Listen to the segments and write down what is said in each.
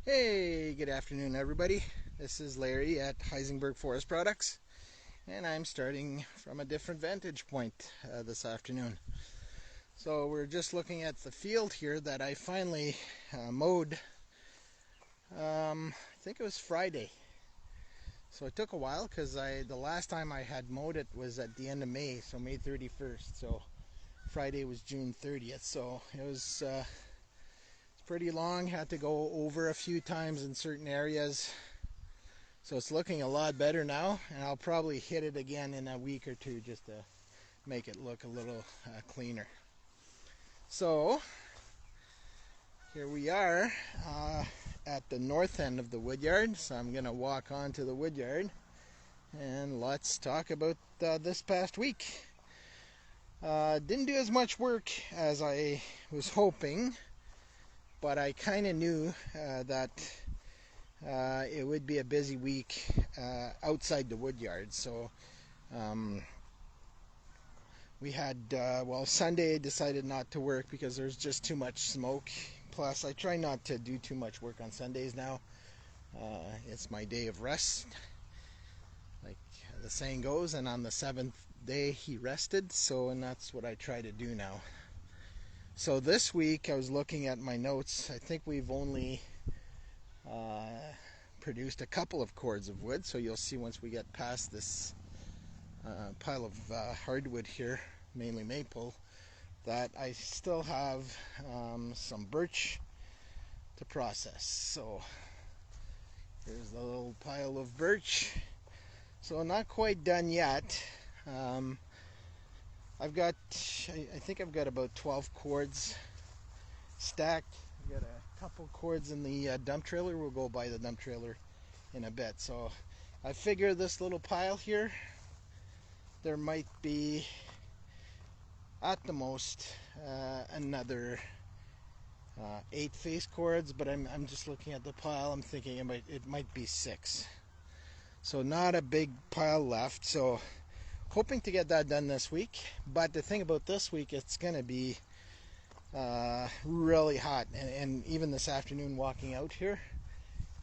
Hey, good afternoon, everybody. This is Larry at Heisenberg Forest Products, and I'm starting from a different vantage point this afternoon. So we're just looking at the field here that I finally mowed. I think it was Friday. So it took a while because the last time I had mowed it was at the end of May, so May 31st. So Friday was June 30th. So it was pretty long. Had to go over a few times in certain areas. So it's looking a lot better now, and I'll probably hit it again in a week or two just to make it look a little cleaner. So here we are at the north end of the woodyard. So I'm going to walk onto the woodyard and let's talk about this past week. Didn't do as much work as I was hoping, but I kind of knew that it would be a busy week outside the woodyard. So we had, Sunday I decided not to work because there's just too much smoke. Plus, I try not to do too much work on Sundays now. It's my day of rest, like the saying goes, and on the seventh day he rested. And that's what I try to do now. So this week I was looking at my notes. I think we've only produced a couple of cords of wood, so you'll see once we get past this pile of hardwood here, mainly maple, that I still have some birch to process. So here's the little pile of birch. So not quite done yet. I think I've got about 12 cords stacked. I've got a couple cords in the dump trailer. We'll go by the dump trailer in a bit. So I figure this little pile here, there might be at the most another 8 face cords, but I'm just looking at the pile. I'm thinking it might be 6. So not a big pile left. So hoping to get that done this week. But the thing about this week, it's going to be really hot, and even this afternoon walking out here,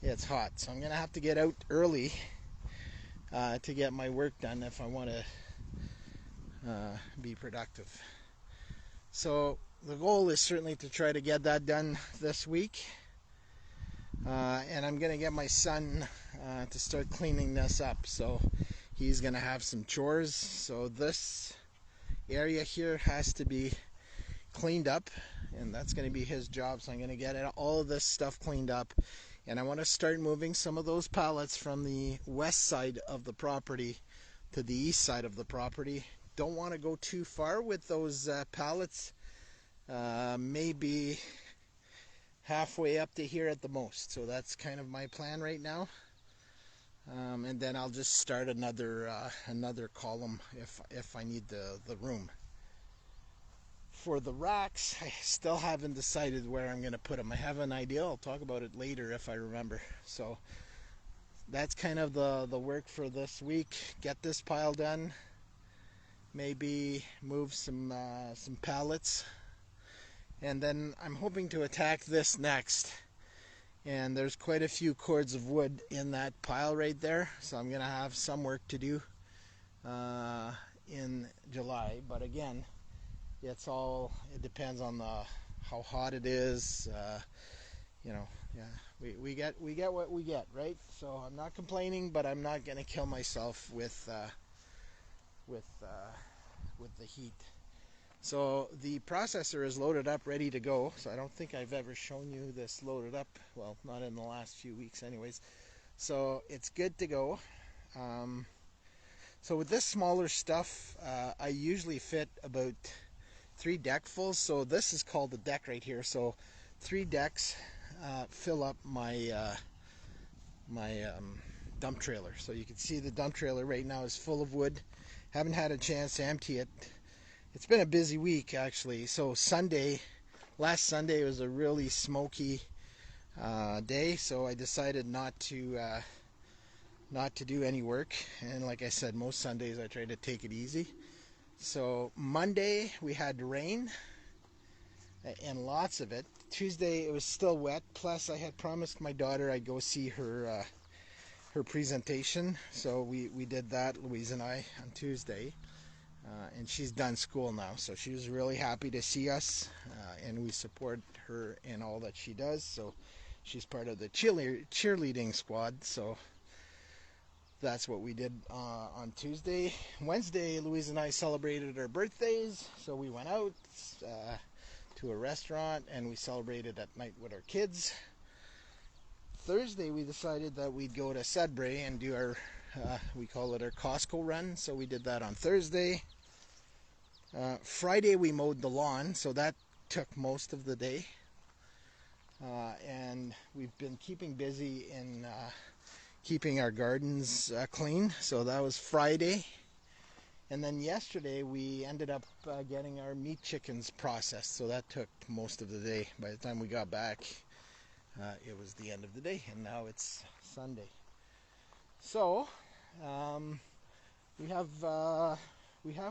it's hot. So I'm going to have to get out early to get my work done if I want to be productive. So the goal is certainly to try to get that done this week, and I'm going to get my son to start cleaning this up. So he's going to have some chores. So this area here has to be cleaned up, and that's going to be his job. So I'm going to get all of this stuff cleaned up, and I want to start moving some of those pallets from the west side of the property to the east side of the property. Don't want to go too far with those pallets, maybe halfway up to here at the most. So that's kind of my plan right now, and then I'll just start another column if I need the room. For the racks, I still haven't decided where I'm going to put them. I have an idea. I'll talk about it later if I remember. So that's kind of the work for this week. Get this pile done. Maybe move some pallets. And then I'm hoping to attack this next. And there's quite a few cords of wood in that pile right there. So I'm going to have some work to do in July. But again, it depends on how hot it is. We get what we get, right? So I'm not complaining, but I'm not going to kill myself with the heat. So the processor is loaded up, ready to go. So I don't think I've ever shown you this loaded up. Well, not in the last few weeks, anyways. So it's good to go. So with this smaller stuff, I usually fit about 3 deckfuls. So this is called the deck right here. So 3 decks fill up my dump trailer. So you can see the dump trailer right now is full of wood. Haven't had a chance to empty it. It's been a busy week actually. So last Sunday was a really smoky day. So I decided not to do any work. And like I said, most Sundays I try to take it easy. So Monday we had rain. and lots of it. Tuesday it was still wet. Plus, I had promised my daughter I'd go see her presentation, so we did that, Louise and I, on Tuesday. And she's done school now, so she was really happy to see us, and we support her in all that she does. So she's part of the cheerleading squad. So that's what we did on Tuesday. Wednesday, Louise and I celebrated our birthdays, so we went out to a restaurant and we celebrated at night with our kids. Thursday, we decided that we'd go to Sudbury and do our, we call it our Costco run, so we did that on Thursday. Friday, we mowed the lawn, so that took most of the day. And we've been keeping busy in keeping our gardens clean, so that was Friday. And then yesterday, we ended up getting our meat chickens processed, so that took most of the day. By the time we got back, it was the end of the day, and now it's Sunday. So we have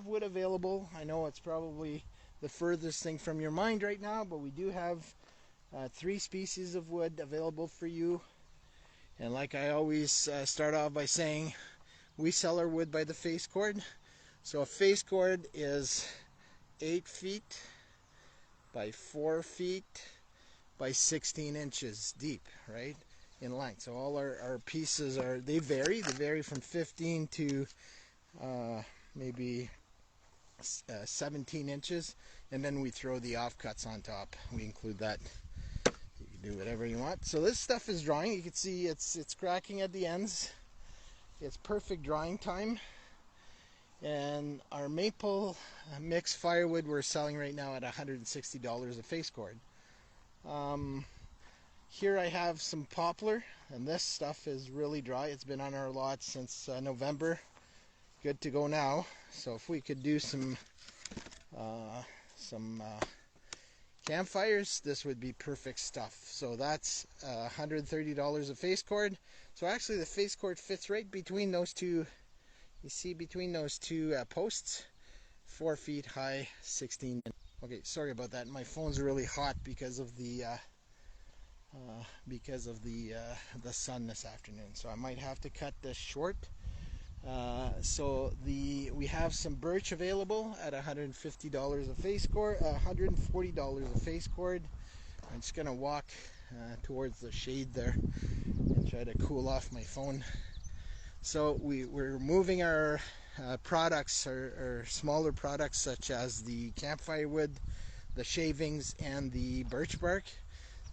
wood available. I know it's probably the furthest thing from your mind right now, but we do have 3 species of wood available for you. And like I always start off by saying, we sell our wood by the face cord. So a face cord is 8 feet by 4 feet by 16 inches deep, right, in length. So all our pieces they vary from 15 to maybe 17 inches, and then we throw the offcuts on top. We include that. You can do whatever you want. So this stuff is drying. You can see it's cracking at the ends. It's perfect drying time. And our maple mixed firewood we're selling right now at $160 a face cord. Here I have some poplar, and this stuff is really dry. It's been on our lot since November. Good to go now. So if we could do some campfires, this would be perfect stuff. So that's $130 a face cord. So actually the face cord fits right between those two. You see between those two posts, 4 feet high, 16. Okay, sorry about that. My phone's really hot because of the sun this afternoon. So I might have to cut this short. So we have some birch available at $150 a face cord, $140 a face cord. I'm just gonna walk towards the shade there and try to cool off my phone. So we're moving our products, our smaller products such as the campfire wood, the shavings, and the birch bark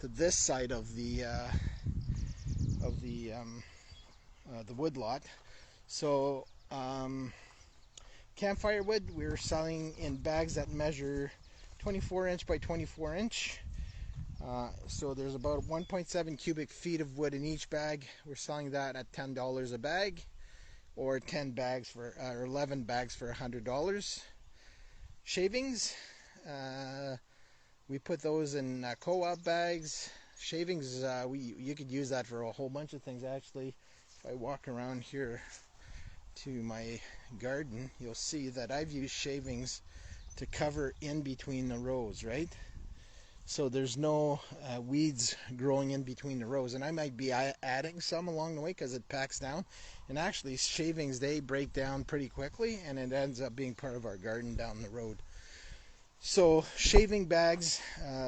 to this side of the wood lot. So campfire wood we're selling in bags that measure 24 inch by 24 inch. So there's about 1.7 cubic feet of wood in each bag. We're selling that at $10 a bag, or 11 bags for $100. Shavings, we put those in co-op bags. Shavings, you could use that for a whole bunch of things actually. If I walk around here to my garden, you'll see that I've used shavings to cover in between the rows, right? So there's no weeds growing in between the rows, and I might be adding some along the way because it packs down. And actually shavings, they break down pretty quickly, and it ends up being part of our garden down the road. So shaving bags,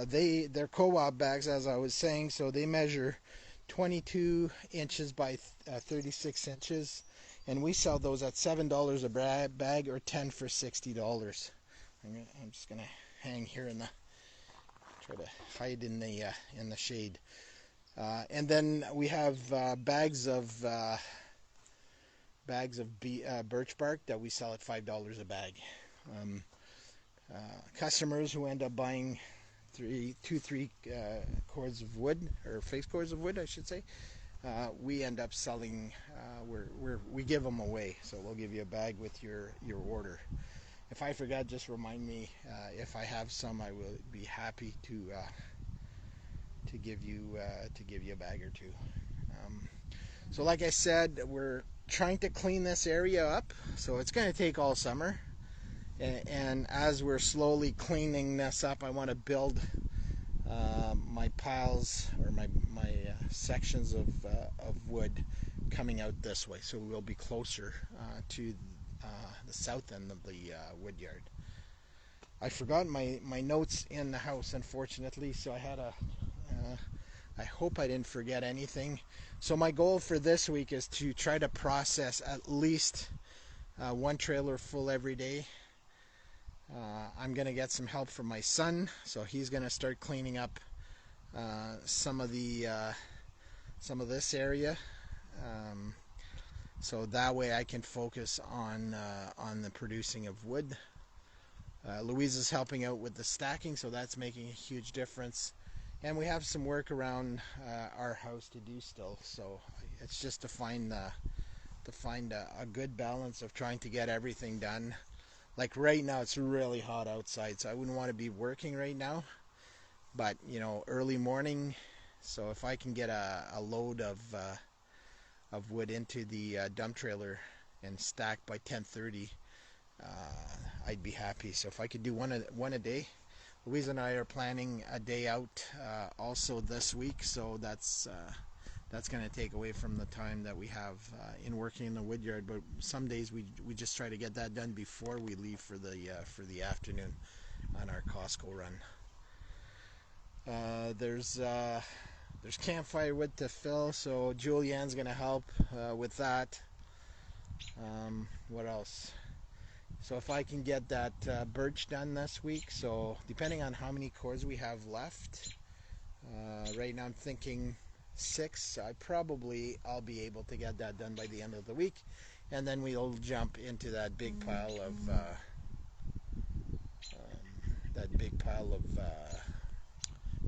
they're co-op bags, as I was saying, so they measure 22 inches by 36 inches, and we sell those at $7 a bag, or 10 for $60. I'm just gonna hang here in the, try to hide in the shade. And then we have bags of birch bark that we sell at $5 a bag. Customers who end up buying three cords of wood, or face cords of wood, I should say, we end up selling. We give them away, so we'll give you a bag with your order. If I forgot, just remind me. If I have some, I will be happy to give you a bag or two. So like I said, we're trying to clean this area up, so it's going to take all summer. And as we're slowly cleaning this up, I want to build my piles or my sections of wood coming out this way, so we'll be closer to the south end of the wood yard. I forgot my notes in the house, unfortunately, so I had a I hope I didn't forget anything. So my goal for this week is to try to process at least one trailer full every day. I'm going to get some help from my son, so he's going to start cleaning up some of this area, so that way I can focus on the producing of wood. Louise is helping out with the stacking, so that's making a huge difference. And we have some work around our house to do still, so it's just to find a good balance of trying to get everything done. Like right now, it's really hot outside, so I wouldn't want to be working right now. But early morning, so if I can get a load of wood into the dump trailer and stack by 10:30, I'd be happy. So if I could do one a day. Louise and I are planning a day out also this week, so that's going to take away from the time that we have in working in the wood yard. But some days we just try to get that done before we leave for the afternoon on our Costco run. There's campfire wood to fill, so Julianne's going to help with that. What else? So if I can get that birch done this week, so depending on how many cores we have left, right now I'm thinking 6. I'll be able to get that done by the end of the week, and then we'll jump into that big pile of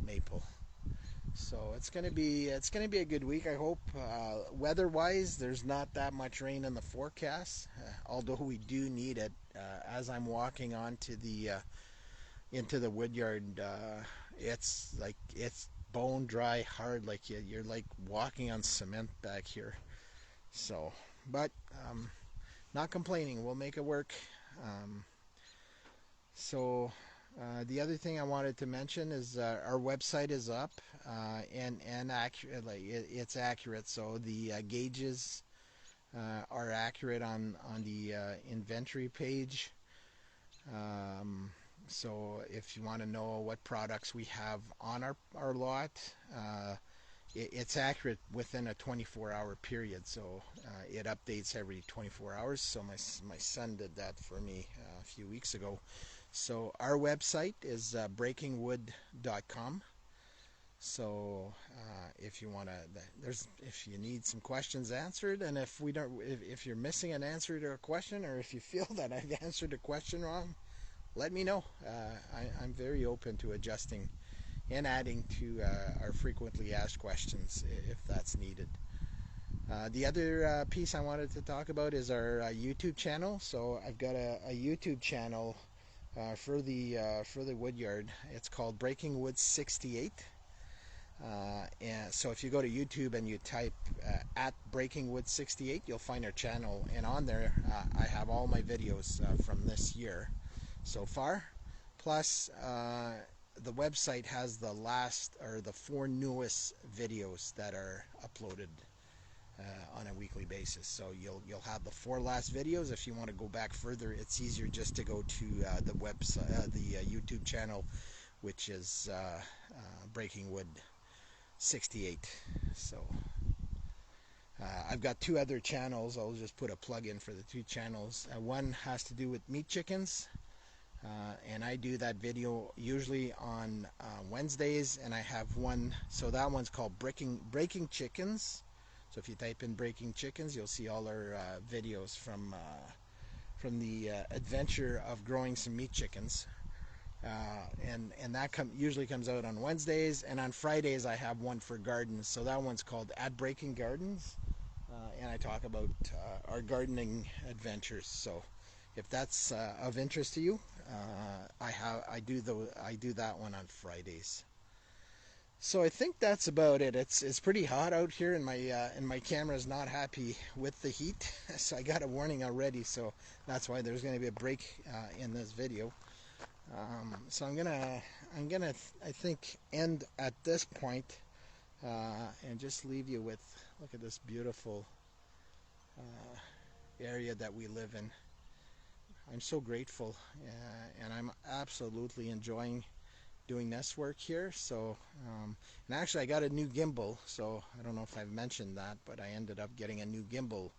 maple. So it's gonna be a good week, I hope. Weather-wise, there's not that much rain in the forecast, although we do need it. As I'm walking onto into the wood yard, it's bone dry, hard, like you're like walking on cement back here. So, but not complaining. We'll make it work. The other thing I wanted to mention is our website is up and accurate. It's accurate, so the gauges are accurate on the inventory page. So if you want to know what products we have on our lot, it's accurate within a 24-hour period. So it updates every 24 hours. So my son did that for me a few weeks ago. So our website is breakingwood.com. So if you need some questions answered, and if you're missing an answer to a question, or if you feel that I've answered a question wrong, let me know. I'm very open to adjusting and adding to our frequently asked questions if that's needed. The other piece I wanted to talk about is our YouTube channel. So I've got a YouTube channel for the woodyard. It's called Breaking Wood 68. And so if you go to YouTube and you type at Breaking Wood 68, you'll find our channel, and on there I have all my videos from this year so far. Plus the website has the 4 newest videos that are uploaded on a weekly basis. So you'll have the 4 last videos. If you want to go back further, it's easier just to go to the website, the YouTube channel, which is Breaking Wood 68. So I've got 2 other channels. I'll just put a plug in for the 2 channels. One has to do with meat chickens, and I do that video usually on Wednesdays, and I have one, so that one's called Breaking Chickens. So if you type in Breaking Chickens, you'll see all our videos from the adventure of growing some meat chickens. And that usually comes out on Wednesdays, and on Fridays I have one for gardens. So that one's called At Breaking Gardens, and I talk about our gardening adventures. So if that's of interest to you, I do that one on Fridays. So I think that's about it. It's pretty hot out here, and my camera's not happy with the heat. So I got a warning already. So that's why there's going to be a break in this video. So I'm gonna I think end at this point, and just leave you with, look at this beautiful area that we live in. I'm so grateful, and I'm absolutely enjoying doing this work here. So, and actually, I got a new gimbal. So I don't know if I've mentioned that, but I ended up getting a new gimbal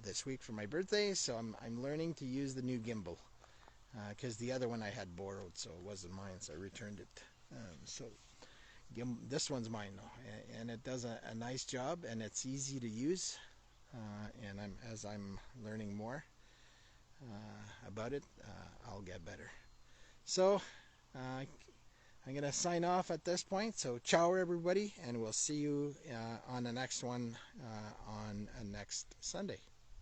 this week for my birthday. So I'm learning to use the new gimbal because the other one I had borrowed, so it wasn't mine. So I returned it. So this one's mine though, and it does a nice job, and it's easy to use. And as I'm learning more about it, I'll get better. So I'm going to sign off at this point. So ciao everybody, and we'll see you on the next one on next Sunday.